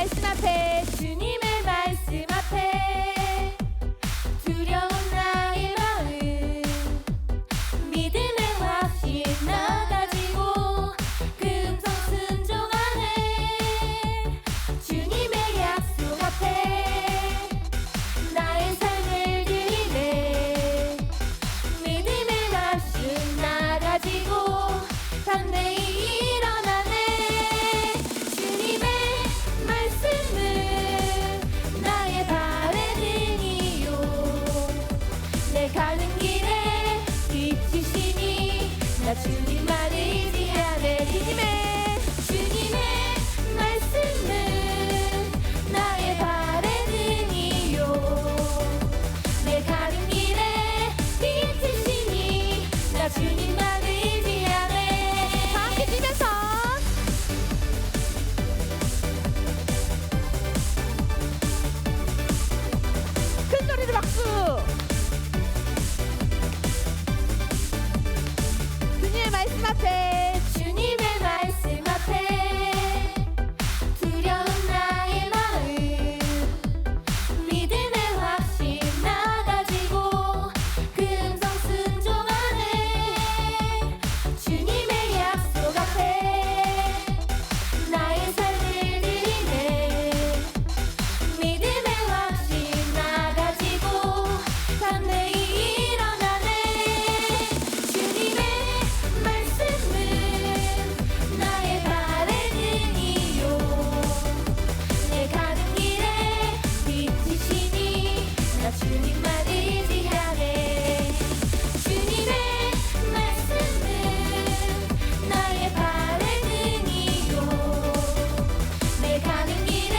말씀 앞에, 주님의 말씀 앞에 두려운 나의 마음, 믿음의 확신 나 가지고 그 음성 순종하네. 주님의 약속 앞에 나의 삶을 드리네. 믿음의 말씀 나 가지고 담대히 일어나네. 주님의 말씀은 나의 발의 등이요 내 가는 길에 빛이시니 나 주님만 의지하네. 주님의 말씀은 나의 발의 등이요 내 가는 길에 빛이시니 나 주님만 의지하네. 다 함께 뛰면서 큰 소리로 박수. 주님의 말씀 앞에, 주님의 말씀 앞에 두려운 나의 마음, 믿음의 확신 나 가지고 그 음성 순종하네. 주님의 약속 앞에 나의 삶을 드리네. 믿음의 확신 나 가지고 담대히 일어나네. 주님의 말씀은 나의 발의 등이요 내 가는 길에 빛이시니 나 주님만 의지하네. 주님의 말씀은 나의 발의 등이요 내 가는 길에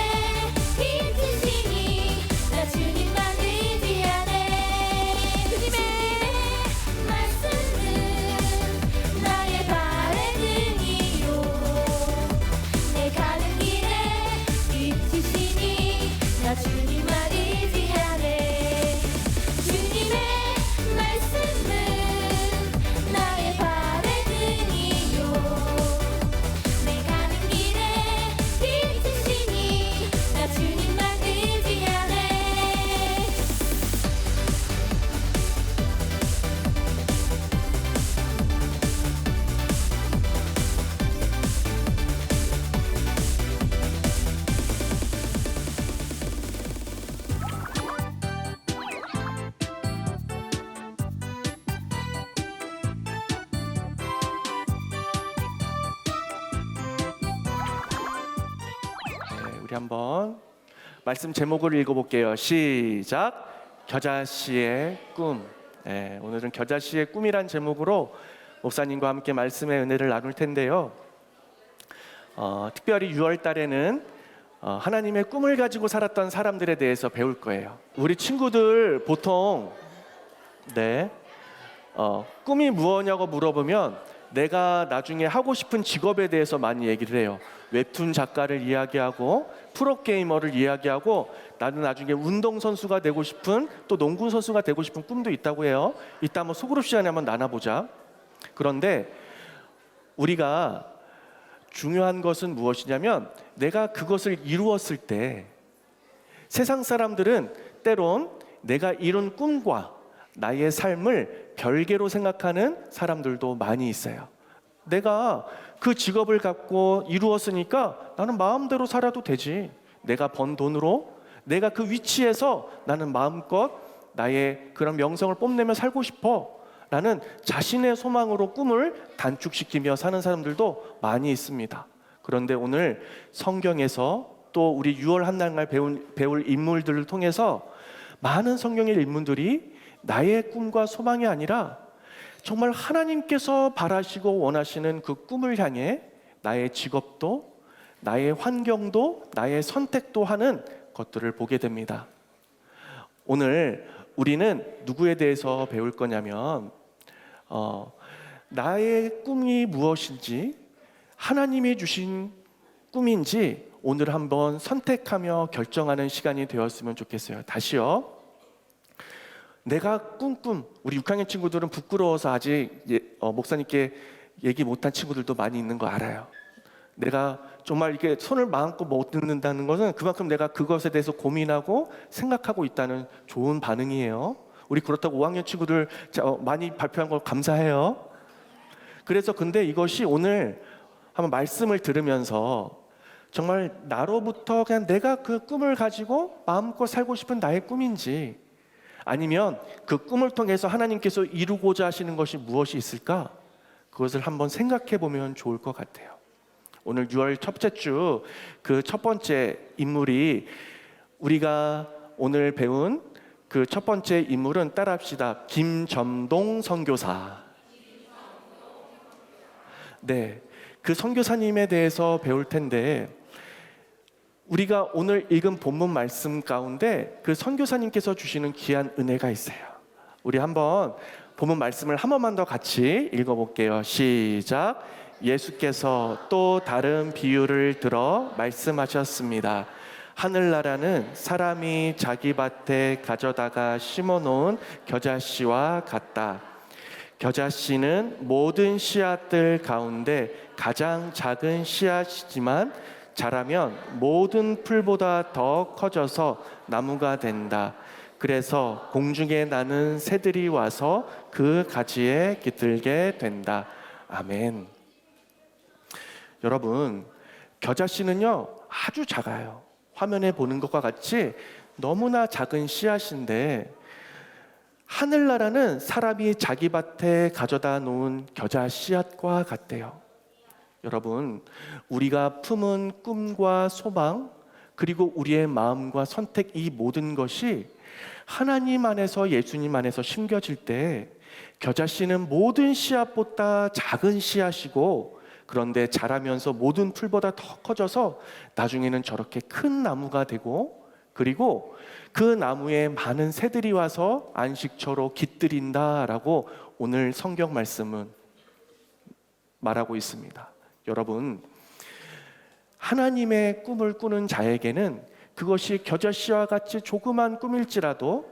빛이시니 나 주님만 의지하네. 주님의 말씀은 나의 발의 등이요 내 가는 길에 빛이시니 나 주님만 의지하네. 주님의 말씀은 나의 발의 등이요 내 가는 길에 빛이시니 나 주님만 의지하네. 네, 우리 한번 말씀 제목을 읽어볼게요. 시작. 겨자씨의 꿈. 네, 오늘은 겨자씨의 꿈이란 제목으로 목사님과 함께 말씀의 은혜를 나눌 텐데요. 특별히 6월 달에는 하나님의 꿈을 가지고 살았던 사람들에 대해서 배울 거예요. 우리 친구들 보통 꿈이 무엇냐고 물어보면 내가 나중에 하고 싶은 직업에 대해서 많이 얘기를 해요. 웹툰 작가를 이야기하고 프로게이머를 이야기하고 나는 나중에 운동선수가 되고 싶은, 또 농구선수가 되고 싶은 꿈도 있다고 해요. 이따 한번 소그룹 시간에 한번 나눠보자. 그런데 우리가 중요한 것은 무엇이냐면 내가 그것을 이루었을 때 세상 사람들은 때론 내가 이룬 꿈과 나의 삶을 별개로 생각하는 사람들도 많이 있어요. 내가 그 직업을 갖고 이루었으니까 나는 마음대로 살아도 되지. 내가 번 돈으로 내가 그 위치에서 나는 마음껏 나의 그런 명성을 뽐내며 살고 싶어 라는 자신의 소망으로 꿈을 단축시키며 사는 사람들도 많이 있습니다. 그런데 오늘 성경에서 또 우리 6월 한날날 배울 인물들을 통해서 많은 성경의 인물들이 나의 꿈과 소망이 아니라 정말 하나님께서 바라시고 원하시는 그 꿈을 향해 나의 직업도, 나의 환경도, 나의 선택도 하는 것들을 보게 됩니다. 오늘 우리는 누구에 대해서 배울 거냐면 나의 꿈이 무엇인지, 하나님이 주신 꿈인지 오늘 한번 선택하며 결정하는 시간이 되었으면 좋겠어요. 다시요. 내가 꿈, 우리 6학년 친구들은 부끄러워서 아직 목사님께 얘기 못한 친구들도 많이 있는 거 알아요. 내가 정말 이게 손을 마음껏 못 듣는다는 것은 그만큼 내가 그것에 대해서 고민하고 생각하고 있다는 좋은 반응이에요. 우리 그렇다고 5학년 친구들 많이 발표한 걸 감사해요. 그래서 근데 이것이 오늘 한번 말씀을 들으면서 정말 나로부터 그냥 내가 그 꿈을 가지고 마음껏 살고 싶은 나의 꿈인지, 아니면 그 꿈을 통해서 하나님께서 이루고자 하시는 것이 무엇이 있을까? 그것을 한번 생각해 보면 좋을 것 같아요. 오늘 6월 첫째 주 그 첫 번째 인물이, 우리가 오늘 배운 그 첫 번째 인물은 따라합시다. 김점동 선교사. 네, 그 선교사님에 대해서 배울 텐데, 우리가 오늘 읽은 본문 말씀 가운데 그 선교사님께서 주시는 귀한 은혜가 있어요. 우리 한번 본문 말씀을 한 번만 더 같이 읽어볼게요. 시작. 예수께서 또 다른 비유를 들어 말씀하셨습니다. 하늘나라는 사람이 자기 밭에 가져다가 심어놓은 겨자씨와 같다. 겨자씨는 모든 씨앗들 가운데 가장 작은 씨앗이지만 자라면 모든 풀보다 더 커져서 나무가 된다. 그래서 공중에 나는 새들이 와서 그 가지에 깃들게 된다. 아멘. 여러분, 겨자씨는요 아주 작아요. 화면에 보는 것과 같이 너무나 작은 씨앗인데, 하늘나라는 사람이 자기 밭에 가져다 놓은 겨자 씨앗과 같대요. 여러분, 우리가 품은 꿈과 소망, 그리고 우리의 마음과 선택, 이 모든 것이 하나님 안에서, 예수님 안에서 심겨질 때 겨자씨는 모든 씨앗보다 작은 씨앗이고, 그런데 자라면서 모든 풀보다 더 커져서 나중에는 저렇게 큰 나무가 되고, 그리고 그 나무에 많은 새들이 와서 안식처로 깃들인다라고 오늘 성경 말씀은 말하고 있습니다. 여러분, 하나님의 꿈을 꾸는 자에게는 그것이 겨자씨와 같이 조그만 꿈일지라도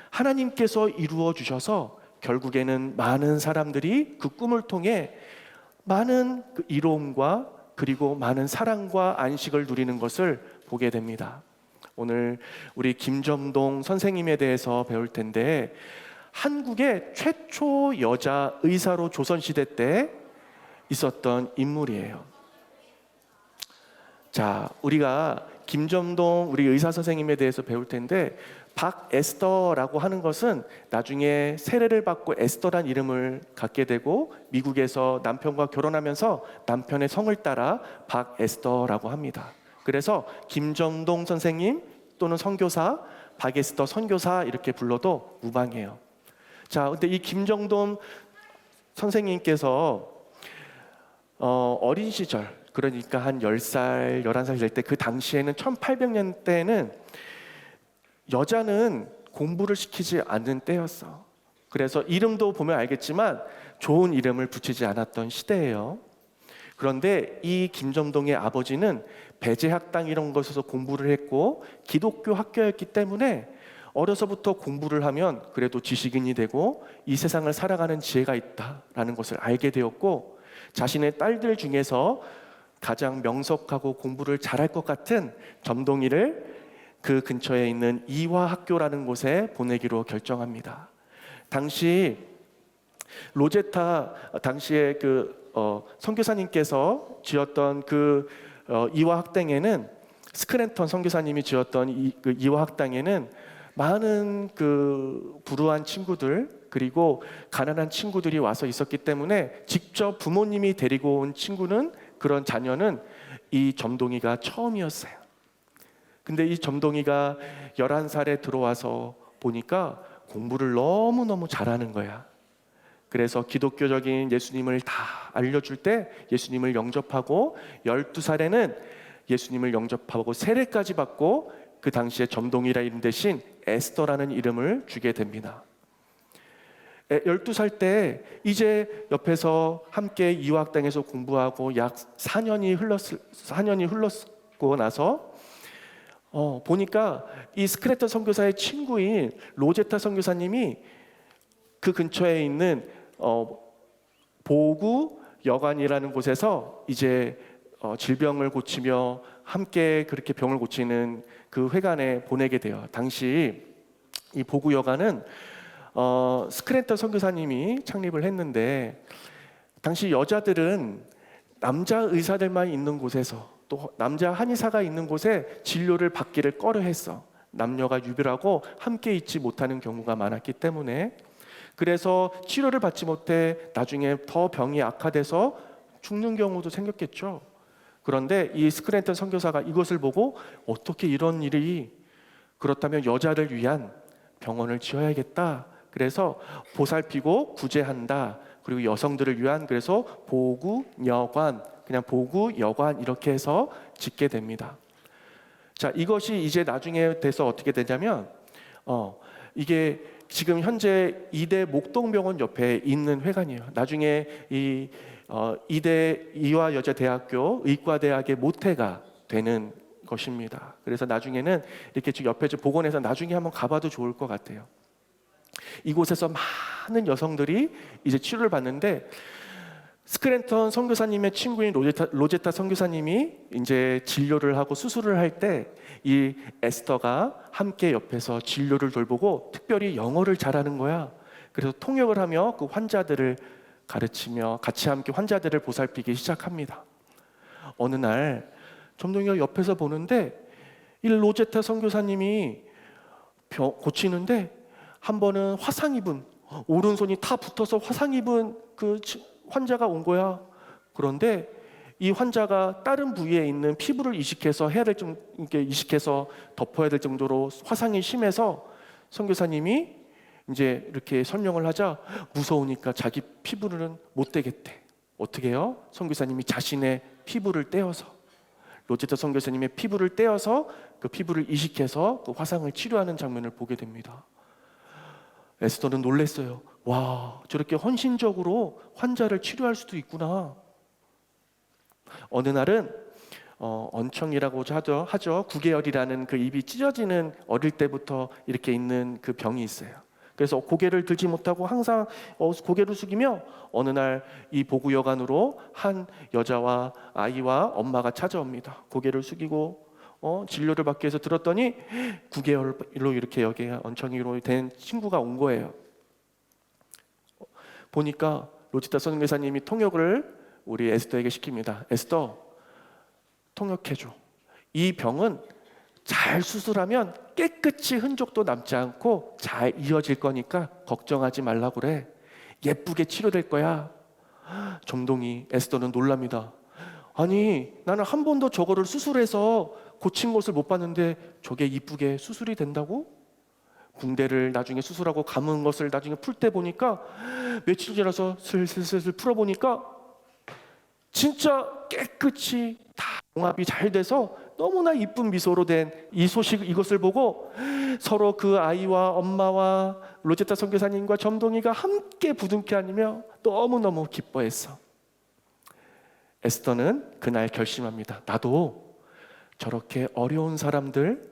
하나님께서 이루어 주셔서 결국에는 많은 사람들이 그 꿈을 통해 많은 그 이로움과 그리고 많은 사랑과 안식을 누리는 것을 보게 됩니다. 오늘 우리 김점동 선생님에 대해서 배울 텐데, 한국의 최초 여자 의사로 조선시대 때 있었던 인물이에요. 자, 우리가 김점동 우리 의사 선생님에 대해서 배울 텐데, 박에스더라고 하는 것은 나중에 세례를 받고 에스더란 이름을 갖게 되고 미국에서 남편과 결혼하면서 남편의 성을 따라 박에스더라고 합니다. 그래서 김점동 선생님 또는 선교사, 박에스더 선교사 이렇게 불러도 무방해요. 자, 근데 이 김점동 선생님께서 어린 시절, 그러니까 한 10살, 11살 될 때, 그 당시에는 1800년대에는 여자는 공부를 시키지 않는 때였어. 그래서 이름도 보면 알겠지만 좋은 이름을 붙이지 않았던 시대예요. 그런데 이 김점동의 아버지는 배제학당 이런 것에서 공부를 했고 기독교 학교였기 때문에 어려서부터 공부를 하면 그래도 지식인이 되고 이 세상을 살아가는 지혜가 있다라는 것을 알게 되었고, 자신의 딸들 중에서 가장 명석하고 공부를 잘할 것 같은 점동이를 그 근처에 있는 이화학교라는 곳에 보내기로 결정합니다. 당시 로제타, 당시에 그 선교사님께서 지었던 그 이화학당에는, 스크랜턴 선교사님이 지었던 그 이화학당에는 많은 그 불우한 친구들, 그리고 가난한 친구들이 와서 있었기 때문에 직접 부모님이 데리고 온 친구는, 그런 자녀는 이 점동이가 처음이었어요. 근데 이 점동이가 11살에 들어와서 보니까 공부를 너무너무 잘하는 거야. 그래서 기독교적인 예수님을 다 알려줄 때 예수님을 영접하고, 12살에는 예수님을 영접하고 세례까지 받고 그 당시에 점동이라 이름 대신 에스더라는 이름을 주게 됩니다. 12살 때 이제 옆에서 함께 이화학당에서 공부하고 약 4년이 흘렀고 나서 보니까 이 스크래터 선교사의 친구인 로제타 선교사님이 그 근처에 있는 보구 여관이라는 곳에서 이제 질병을 고치며 함께 그렇게 병을 고치는 그 회관에 보내게 돼요. 당시 이 보구 여관은 스크랜턴 선교사님이 창립을 했는데, 당시 여자들은 남자 의사들만 있는 곳에서, 또 남자 한의사가 있는 곳에 진료를 받기를 꺼려했어. 남녀가 유별하고 함께 있지 못하는 경우가 많았기 때문에. 그래서 치료를 받지 못해 나중에 더 병이 악화돼서 죽는 경우도 생겼겠죠. 그런데 이 스크랜턴 선교사가 이것을 보고, 어떻게 이런 일이, 그렇다면 여자를 위한 병원을 지어야겠다. 그래서 보살피고 구제한다. 그리고 여성들을 위한, 그래서 보구여관, 그냥 보구여관 이렇게 해서 짓게 됩니다. 자, 이것이 이제 나중에 돼서 어떻게 되냐면 이게 지금 현재 이대 목동병원 옆에 있는 회관이에요. 나중에 이 이대 이화여자대학교 의과대학의 모태가 되는 것입니다. 그래서 나중에는 이렇게 옆에 복원해서 나중에 한번 가봐도 좋을 것 같아요. 이곳에서 많은 여성들이 이제 치료를 받는데, 스크랜턴 선교사님의 친구인 로제타 선교사님이 이제 진료를 하고 수술을 할 때 이 에스더가 함께 옆에서 진료를 돌보고 특별히 영어를 잘하는 거야. 그래서 통역을 하며 그 환자들을 가르치며 같이 함께 환자들을 보살피기 시작합니다. 어느 날 점동이가 옆에서 보는데 이 로제타 선교사님이 고치는데, 한 번은 화상 입은, 오른손이 다 붙어서 화상 입은 그 환자가 온 거야. 그런데 이 환자가 다른 부위에 있는 피부를 이식해서 해를 좀 이렇게 이식해서 덮어야 될 정도로 화상이 심해서, 선교사님이 이제 이렇게 설명을 하자 무서우니까 자기 피부는 못 대겠대. 어떻게 해요? 선교사님이 자신의 피부를 떼어서, 로제타 선교사님의 피부를 떼어서 그 피부를 이식해서 그 화상을 치료하는 장면을 보게 됩니다. 에스더는 놀랐어요. 와, 저렇게 헌신적으로 환자를 치료할 수도 있구나. 어느 날은 언청이라고 하죠. 구개열이라는 그 입이 찢어지는, 어릴 때부터 이렇게 있는 그 병이 있어요. 그래서 고개를 들지 못하고 항상 고개를 숙이며, 어느 날 이 보구여관으로 한 여자와 아이와 엄마가 찾아옵니다. 고개를 숙이고 진료를 받기 위해서 들었더니 9개월로 이렇게 여기에 언청이로 된 친구가 온 거예요. 보니까 로제타 선교사님이 통역을 우리 에스더에게 시킵니다. 에스더, 통역해줘. 이 병은 잘 수술하면 깨끗이 흔적도 남지 않고 잘 이어질 거니까 걱정하지 말라고 그래. 예쁘게 치료될 거야. 점동이 에스더는 놀랍니다. 아니, 나는 한 번도 저거를 수술해서 고친 것을 못 봤는데 저게 이쁘게 수술이 된다고? 붕대를 나중에 수술하고 감은 것을 나중에 풀 때 보니까, 며칠 지나서 슬슬 풀어보니까 진짜 깨끗이 다 봉합이 잘 돼서 너무나 이쁜 미소로 된 이 소식, 이것을 보고 서로 그 아이와 엄마와 로제타 선교사님과 점동이가 함께 부둥켜 안으며 너무너무 기뻐했어. 에스더는 그날 결심합니다. 나도 저렇게 어려운 사람들,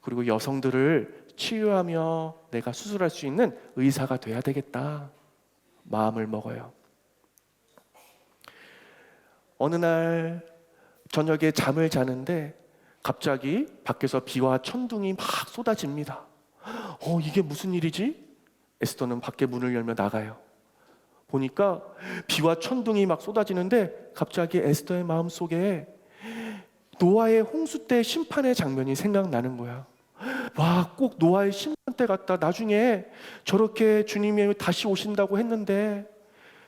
그리고 여성들을 치유하며 내가 수술할 수 있는 의사가 돼야 되겠다 마음을 먹어요. 어느 날 저녁에 잠을 자는데 갑자기 밖에서 비와 천둥이 막 쏟아집니다. 이게 무슨 일이지? 에스더는 밖에 문을 열며 나가요. 보니까 비와 천둥이 막 쏟아지는데 갑자기 에스더의 마음속에 노아의 홍수 때 심판의 장면이 생각나는 거야. 와, 꼭 노아의 심판 때 같다. 나중에 저렇게 주님이 다시 오신다고 했는데,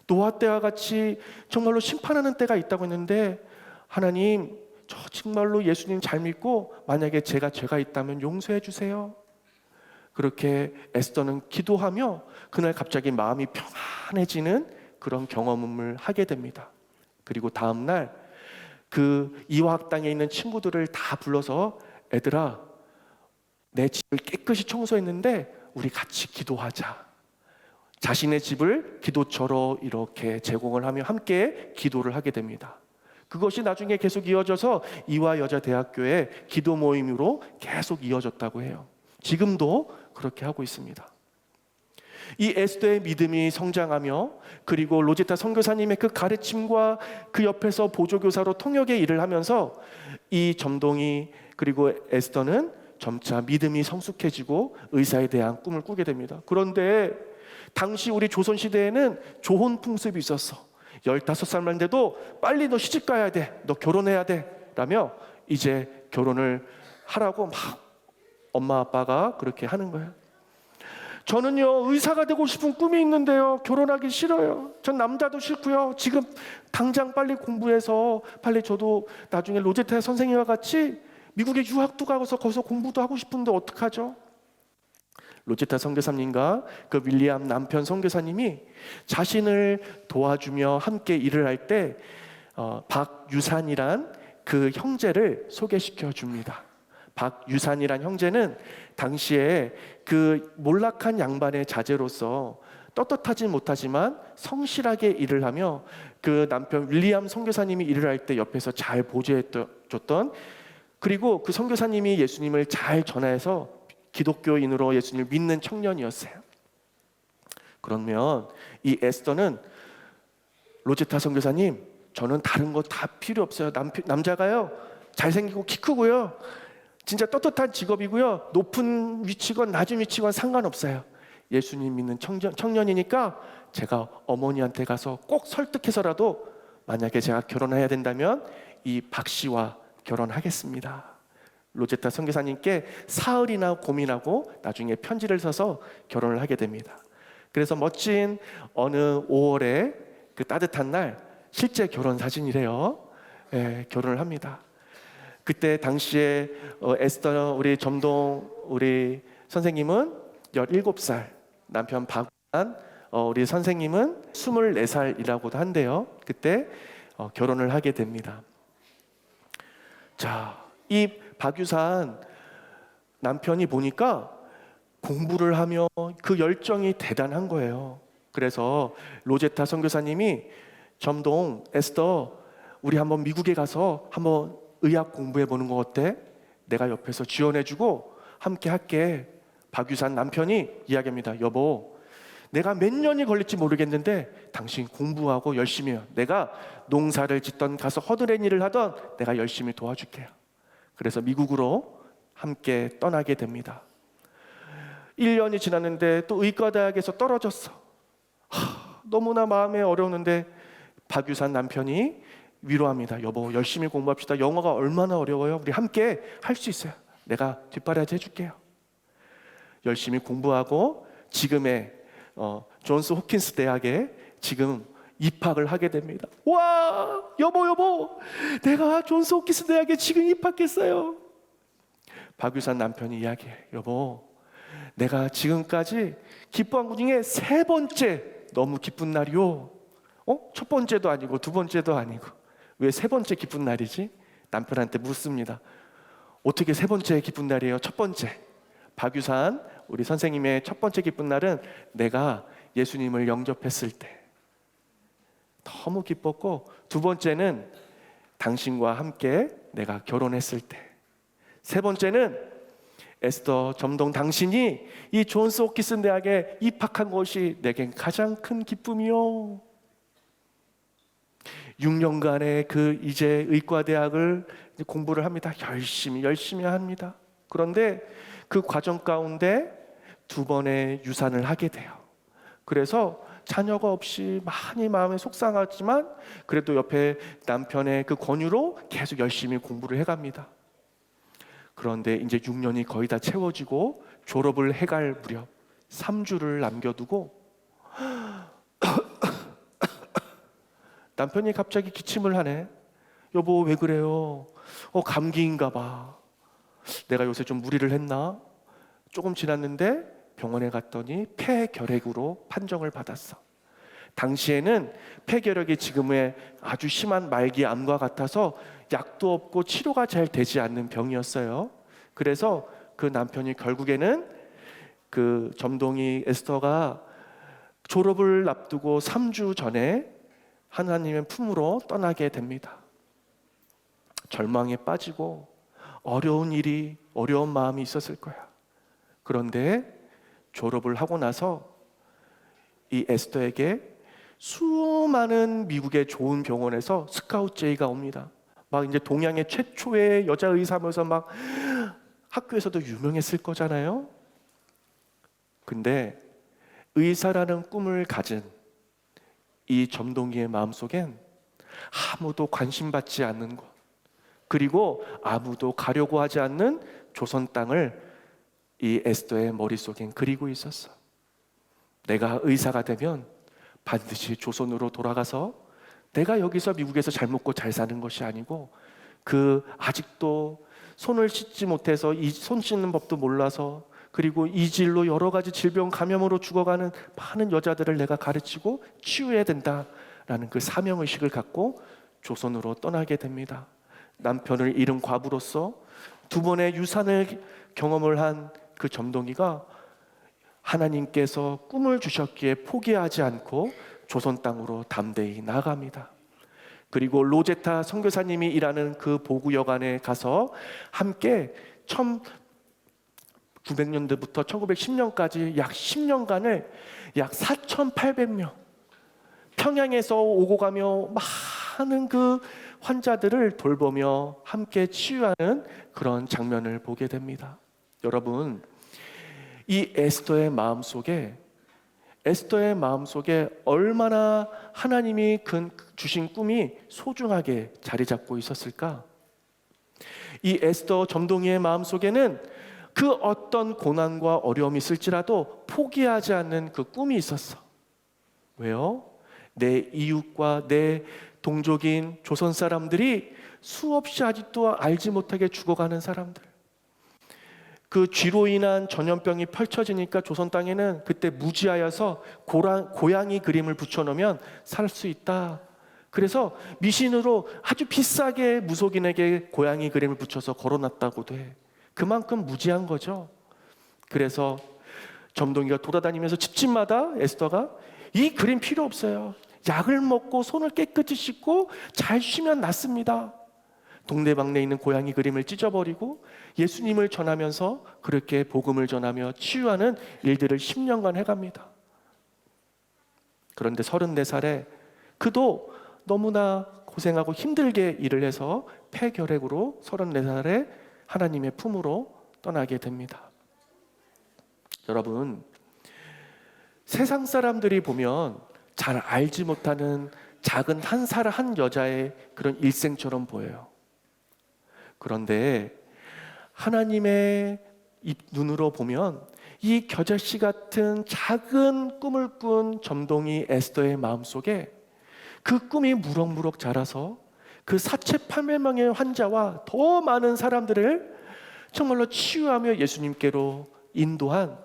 노아 때와 같이 정말로 심판하는 때가 있다고 했는데, 하나님, 저 정말로 예수님 잘 믿고 만약에 제가 죄가 있다면 용서해 주세요. 그렇게 에스더는 기도하며 그날 갑자기 마음이 평안해지는 그런 경험을 하게 됩니다. 그리고 다음 날 그 이화학 땅에 있는 친구들을 다 불러서, 애들아, 내 집을 깨끗이 청소했는데 우리 같이 기도하자. 자신의 집을 기도처로 이렇게 제공을 하며 함께 기도를 하게 됩니다. 그것이 나중에 계속 이어져서 이화여자대학교의 기도 모임으로 계속 이어졌다고 해요. 지금도 그렇게 하고 있습니다. 이 에스더의 믿음이 성장하며 그리고 로제타 선교사님의 그 가르침과 그 옆에서 보조교사로 통역의 일을 하면서 이 점동이 그리고 에스더는 점차 믿음이 성숙해지고 의사에 대한 꿈을 꾸게 됩니다. 그런데 당시 우리 조선시대에는 조혼 풍습이 있었어. 15살만 돼도 빨리 너 시집 가야 돼, 너 결혼해야 돼 라며 이제 결혼을 하라고 막 엄마 아빠가 그렇게 하는 거예요. 저는요 의사가 되고 싶은 꿈이 있는데요 결혼하기 싫어요. 전 남자도 싫고요. 지금 당장 빨리 공부해서 빨리 저도 나중에 로제타 선생님과 같이 미국에 유학도 가서 거기서 공부도 하고 싶은데 어떡하죠? 로제타 선교사님과 그 윌리엄 남편 선교사님이 자신을 도와주며 함께 일을 할 때 박유산이란 그 형제를 소개시켜 줍니다. 박유산이란 형제는 당시에 그 몰락한 양반의 자제로서 떳떳하진 못하지만 성실하게 일을 하며 그 남편 윌리엄 선교사님이 일을 할 때 옆에서 잘 보조해줬던, 그리고 그 선교사님이 예수님을 잘 전해서 기독교인으로 예수님을 믿는 청년이었어요. 그러면 이 에스더는 로제타 선교사님, 저는 다른 거 다 필요 없어요. 남자가요 잘생기고 키 크고요 진짜 떳떳한 직업이고요 높은 위치건 낮은 위치건 상관없어요. 예수님 믿는 청년이니까 제가 어머니한테 가서 꼭 설득해서라도 만약에 제가 결혼해야 된다면 이 박 씨와 결혼하겠습니다. 로제타 선교사님께 사흘이나 고민하고 나중에 편지를 써서 결혼을 하게 됩니다. 그래서 멋진 어느 5월에 그 따뜻한 날 실제 결혼 사진이래요. 결혼을 합니다. 그때 당시에 에스더 우리 점동 우리 선생님은 17살, 남편 박우산 우리 선생님은 24살이라고도 한대요. 그때 결혼을 하게 됩니다. 자, 이 박유산 남편이 보니까 공부를 하며 그 열정이 대단한 거예요. 그래서 로제타 선교사님이 점동 에스더 우리 한번 미국에 가서 한번 의학 공부해 보는 거 어때? 내가 옆에서 지원해주고 함께 할게. 박유산 남편이 이야기합니다. 여보, 내가 몇 년이 걸릴지 모르겠는데 당신 공부하고 열심히 해요. 내가 농사를 짓던 가서 허드렛 일을 하던 내가 열심히 도와줄게요. 그래서 미국으로 함께 떠나게 됩니다. 1년이 지났는데 또 의과대학에서 떨어졌어. 너무나 마음에 어려웠는데 박유산 남편이 위로합니다. 여보, 열심히 공부합시다. 영어가 얼마나 어려워요. 우리 함께 할 수 있어요. 내가 뒷바라지 해줄게요. 열심히 공부하고 지금의 존스 호킨스 대학에 지금 입학을 하게 됩니다. 와, 여보, 내가 존스 호킨스 대학에 지금 입학했어요. 박유산 남편이 이야기해. 여보, 내가 지금까지 기뻐한 것 중에 3번째 너무 기쁜 날이요. 첫 번째도 아니고 두 번째도 아니고 왜 3번째 기쁜 날이지? 남편한테 묻습니다. 어떻게 3번째 기쁜 날이에요? 첫 번째, 박유산 우리 선생님의 첫 번째 기쁜 날은 내가 예수님을 영접했을 때 너무 기뻤고, 두 번째는 당신과 함께 내가 결혼했을 때, 세 번째는 에스더 점동 당신이 이 존스 홉킨스 대학에 입학한 것이 내겐 가장 큰 기쁨이요. 6년간의 그 이제 의과대학을 공부를 합니다. 열심히 합니다. 그런데 그 과정 가운데 2번의 유산을 하게 돼요. 그래서 자녀가 없이 많이 마음에 속상하지만 그래도 옆에 남편의 그 권유로 계속 열심히 공부를 해갑니다. 그런데 이제 6년이 거의 다 채워지고 졸업을 해갈 무렵 3주를 남겨두고 남편이 갑자기 기침을 하네. 여보, 왜 그래요? 감기인가 봐. 내가 요새 좀 무리를 했나? 조금 지났는데 병원에 갔더니 폐결핵으로 판정을 받았어. 당시에는 폐결핵이 지금의 아주 심한 말기 암과 같아서 약도 없고 치료가 잘 되지 않는 병이었어요. 그래서 그 남편이 결국에는 그 점동이 에스더가 졸업을 앞두고 3주 전에 하나님의 품으로 떠나게 됩니다. 절망에 빠지고 어려운 마음이 있었을 거야. 그런데 졸업을 하고 나서 이 에스더에게 수많은 미국의 좋은 병원에서 스카우트 제의가 옵니다. 막 이제 동양의 최초의 여자 의사면서 막 학교에서도 유명했을 거잖아요. 근데 의사라는 꿈을 가진 이 점동이의 마음속엔 아무도 관심받지 않는 것, 그리고 아무도 가려고 하지 않는 조선 땅을 이 에스더의 머릿속엔 그리고 있었어. 내가 의사가 되면 반드시 조선으로 돌아가서 내가 여기서 미국에서 잘 먹고 잘 사는 것이 아니고, 그 아직도 손을 씻지 못해서 이 손 씻는 법도 몰라서, 그리고 이질로 여러 가지 질병 감염으로 죽어가는 많은 여자들을 내가 가르치고 치유해야 된다라는 그 사명의식을 갖고 조선으로 떠나게 됩니다. 남편을 잃은 과부로서 두 번의 유산을 경험을 한 그 점동이가 하나님께서 꿈을 주셨기에 포기하지 않고 조선 땅으로 담대히 나아갑니다. 그리고 로제타 선교사님이 일하는 그 보구여관에 가서 함께 1900년대부터 1910년까지 약 10년간을 약 4,800명 평양에서 오고 가며 많은 그 환자들을 돌보며 함께 치유하는 그런 장면을 보게 됩니다. 여러분, 이 에스더의 마음속에 얼마나 하나님이 주신 꿈이 소중하게 자리 잡고 있었을까? 이 에스더 점동이의 마음속에는 그 어떤 고난과 어려움이 있을지라도 포기하지 않는 그 꿈이 있었어. 왜요? 내 이웃과 내 동족인 조선 사람들이 수없이 아직도 알지 못하게 죽어가는 사람들, 그 쥐로 인한 전염병이 펼쳐지니까 조선 땅에는 그때 무지하여서 고양이 그림을 붙여놓으면 살 수 있다. 그래서 미신으로 아주 비싸게 무속인에게 고양이 그림을 붙여서 걸어놨다고도 해. 그만큼 무지한 거죠. 그래서 점동이가 돌아다니면서 집집마다 에스더가 이 그림 필요 없어요. 약을 먹고 손을 깨끗이 씻고 잘 쉬면 낫습니다. 동네방네에 있는 고양이 그림을 찢어버리고 예수님을 전하면서 그렇게 복음을 전하며 치유하는 일들을 10년간 해갑니다. 그런데 34살에 그도 너무나 고생하고 힘들게 일을 해서 폐결핵으로 34살에 하나님의 품으로 떠나게 됩니다. 여러분, 세상 사람들이 보면 잘 알지 못하는 작은 한 여자의 그런 일생처럼 보여요. 그런데 하나님의 눈으로 보면 이 겨자씨 같은 작은 꿈을 꾼 점동이 에스더의 마음속에 그 꿈이 무럭무럭 자라서 그 사체팔매망의 환자와 더 많은 사람들을 정말로 치유하며 예수님께로 인도한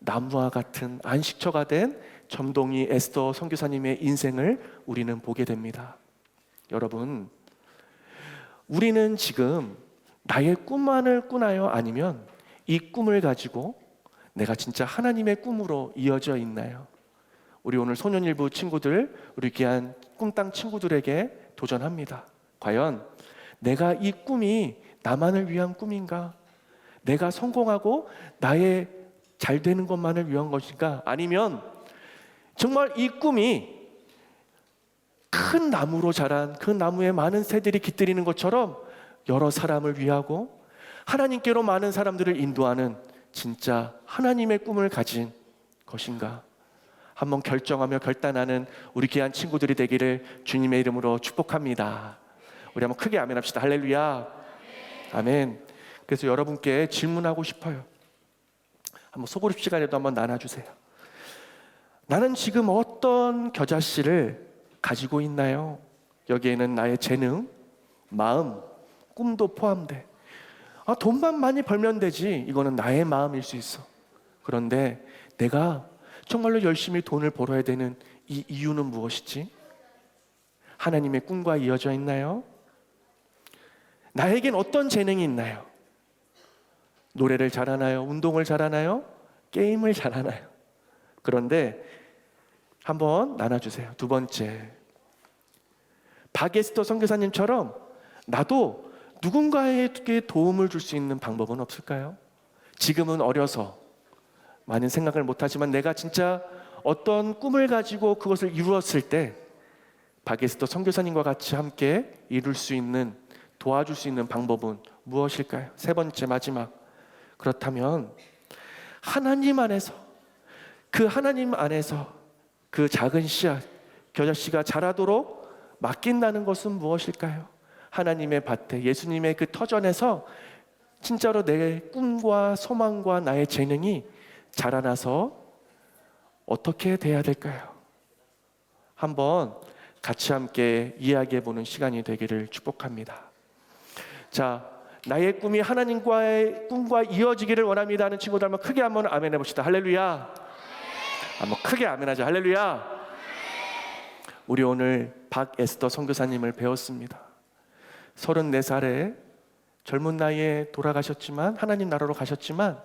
나무와 같은 안식처가 된 점동이 에스더 선교사님의 인생을 우리는 보게 됩니다. 여러분, 우리는 지금 나의 꿈만을 꾸나요? 아니면 이 꿈을 가지고 내가 진짜 하나님의 꿈으로 이어져 있나요? 우리 오늘 소년일부 친구들, 우리 귀한 꿈땅 친구들에게 도전합니다. 과연 내가 이 꿈이 나만을 위한 꿈인가? 내가 성공하고 나의 잘 되는 것만을 위한 것인가? 아니면 정말 이 꿈이 큰 나무로 자란 그 나무에 많은 새들이 깃들이는 것처럼 여러 사람을 위하고 하나님께로 많은 사람들을 인도하는 진짜 하나님의 꿈을 가진 것인가? 한번 결정하며 결단하는 우리 귀한 친구들이 되기를 주님의 이름으로 축복합니다. 우리 한번 크게 아멘 합시다. 할렐루야. 아멘. 그래서 여러분께 질문하고 싶어요. 한번 소그룹 시간에도 한번 나눠주세요. 나는 지금 어떤 겨자씨를 가지고 있나요? 여기에는 나의 재능, 마음, 꿈도 포함돼. 돈만 많이 벌면 되지. 이거는 나의 마음일 수 있어. 그런데 내가 정말로 열심히 돈을 벌어야 되는 이 이유는 무엇이지? 하나님의 꿈과 이어져 있나요? 나에겐 어떤 재능이 있나요? 노래를 잘하나요? 운동을 잘하나요? 게임을 잘하나요? 그런데 한번 나눠주세요. 두 번째, 바게스터 선교사님처럼 나도 누군가에게 도움을 줄 수 있는 방법은 없을까요? 지금은 어려서 많은 생각을 못하지만 내가 진짜 어떤 꿈을 가지고 그것을 이루었을 때 박에스더 선교사님과 같이 함께 이룰 수 있는, 도와줄 수 있는 방법은 무엇일까요? 세 번째, 마지막. 그렇다면 하나님 안에서, 그 하나님 안에서 그 작은 씨앗, 겨자씨가 자라도록 맡긴다는 것은 무엇일까요? 하나님의 밭에, 예수님의 그 터전에서 진짜로 내 꿈과 소망과 나의 재능이 자라나서 어떻게 돼야 될까요? 한번 같이 함께 이야기해 보는 시간이 되기를 축복합니다. 자, 나의 꿈이 하나님과의 꿈과 이어지기를 원합니다 하는 친구들 한번 크게 한번 아멘 해봅시다. 할렐루야. 한번 크게 아멘 하자. 할렐루야. 우리 오늘 박에스더 선교사님을 배웠습니다. 34살에 젊은 나이에 돌아가셨지만, 하나님 나라로 가셨지만,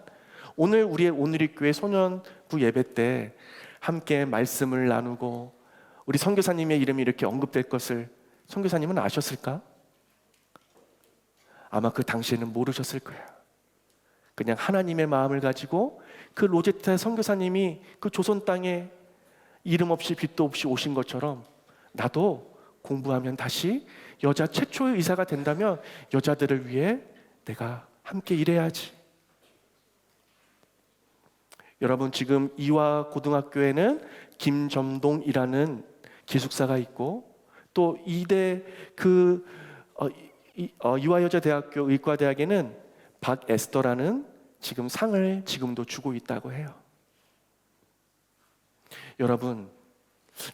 오늘 우리의 오늘의 소년부 예배 때 함께 말씀을 나누고 우리 선교사님의 이름이 이렇게 언급될 것을 선교사님은 아셨을까? 아마 그 당시에는 모르셨을 거야. 그냥 하나님의 마음을 가지고 그 로제타 선교사님이 그 조선 땅에 이름 없이 빛도 없이 오신 것처럼 나도 공부하면 다시 여자 최초의 의사가 된다면 여자들을 위해 내가 함께 일해야지. 여러분, 지금 이화 고등학교에는 김점동이라는 기숙사가 있고, 또 이대 이화여자대학교 의과대학에는 박에스더라는 지금 상을 지금도 주고 있다고 해요. 여러분,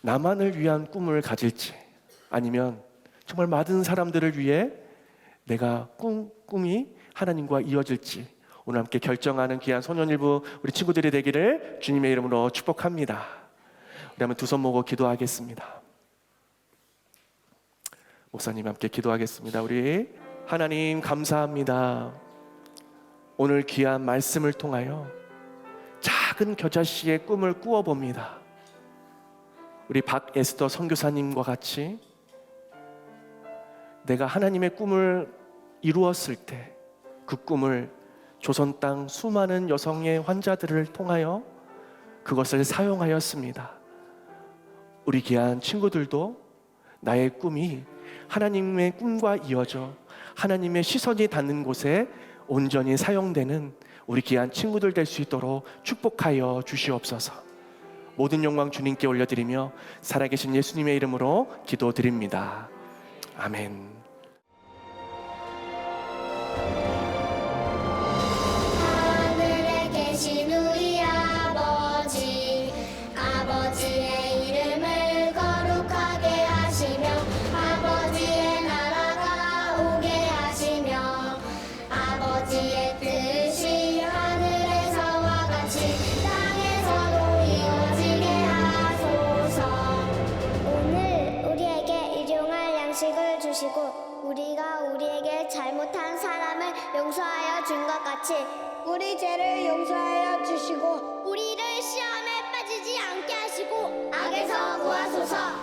나만을 위한 꿈을 가질지, 아니면 정말 많은 사람들을 위해 내가 꿈이 하나님과 이어질지 오늘 함께 결정하는 귀한 소년일부 우리 친구들이 되기를 주님의 이름으로 축복합니다. 우리 한번 두 손 모고 기도하겠습니다. 목사님 함께 기도하겠습니다. 우리 하나님 감사합니다. 오늘 귀한 말씀을 통하여 작은 겨자씨의 꿈을 꾸어봅니다. 우리 박에스더 선교사님과 같이 내가 하나님의 꿈을 이루었을 때 그 꿈을 조선 땅 수많은 여성의 환자들을 통하여 그것을 사용하였습니다. 우리 귀한 친구들도 나의 꿈이 하나님의 꿈과 이어져 하나님의 시선이 닿는 곳에 온전히 사용되는 우리 귀한 친구들 될 수 있도록 축복하여 주시옵소서. 모든 영광 주님께 올려드리며 살아계신 예수님의 이름으로 기도드립니다. 아멘. 하늘에 계신 우리 아버지, 아버지의 이름을 거룩하게 하시며 아버지의 나라가 오게 하시며 아버지의 뜻이 하늘에서와 같이 땅에서도 이루어지게 하소서. 오늘 우리에게 일용할 양식을 주시고 우리가 우리에게 잘못한 사람을 용서하여 준 것 같이 우리 죄를 용서하여 주시고 우리를 시험에 빠지지 않게 하시고 악에서 구하소서.